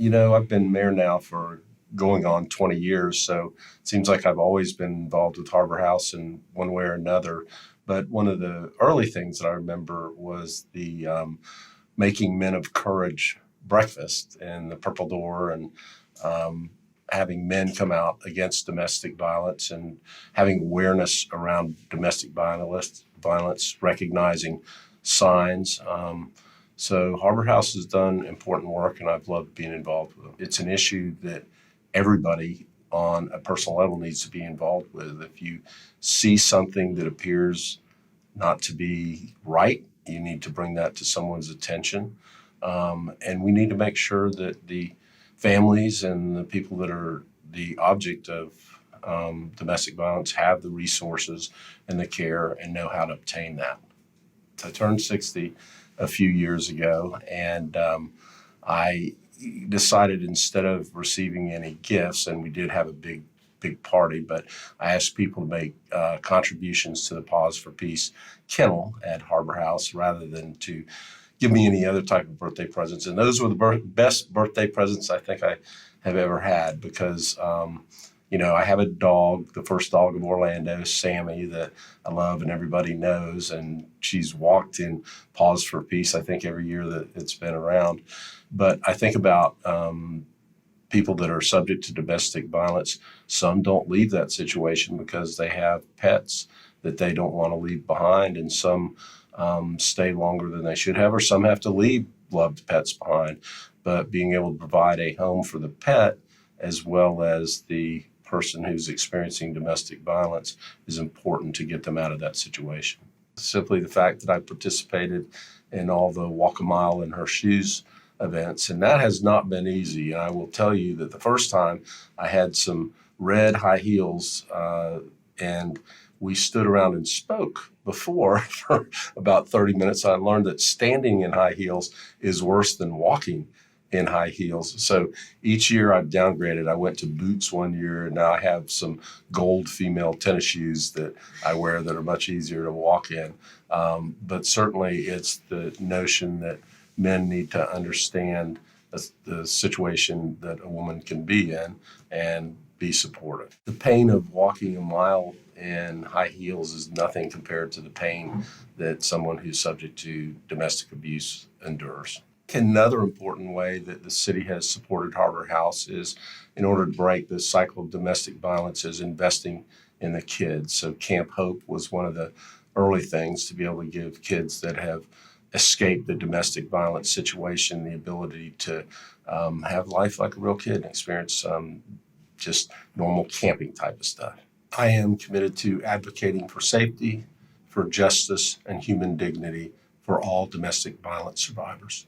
I've been mayor now for going on 20 years, so it seems like I've always been involved with Harbor House in one way or another. But one of the early things that I remember was the Making Men of Courage breakfast and the Purple Door, and um, having men come out against domestic violence and having awareness around domestic violence, recognizing signs. So Harbor House has done important work, and I've loved being involved with them. It's an issue that everybody on a personal level needs to be involved with. If you see something that appears not to be right, you need to bring that to someone's attention. And we need to make sure that the families and the people that are the object of domestic violence have the resources and the care and know how to obtain that. I turned 60 a few years ago, and I decided, instead of receiving any gifts, and we did have a big party, but I asked people to make contributions to the Pause for Peace kennel at Harbor House rather than to give me any other type of birthday presents. And those were the best birthday presents I think I have ever had, because I have a dog, the first dog of Orlando, Sammy, that I love and everybody knows, and she's walked in Pause for Peace, I think, every year that it's been around. But I think about people that are subject to domestic violence. Some don't leave that situation because they have pets that they don't want to leave behind, and some stay longer than they should have, or some have to leave loved pets behind. But being able to provide a home for the pet as well as the person who's experiencing domestic violence is important to get them out of that situation. Simply the fact that I participated in all the Walk a Mile in Her Shoes events, and that has not been easy. And I will tell you that the first time I had some red high heels, and we stood around and spoke before for about 30 minutes. I learned that standing in high heels is worse than walking in high heels. So each year I've downgraded. I went to boots one year, and now I have some gold female tennis shoes that I wear that are much easier to walk in. But certainly it's the notion that men need to understand the situation that a woman can be in and be supportive. The pain of walking a mile in high heels is nothing compared to the pain that someone who's subject to domestic abuse endures. Another important way that the city has supported Harbor House is, in order to break the cycle of domestic violence, is investing in the kids. So Camp Hope was one of the early things to be able to give kids that have escaped the domestic violence situation the ability to have life like a real kid and experience just normal camping type of stuff. I am committed to advocating for safety, for justice, and human dignity for all domestic violence survivors.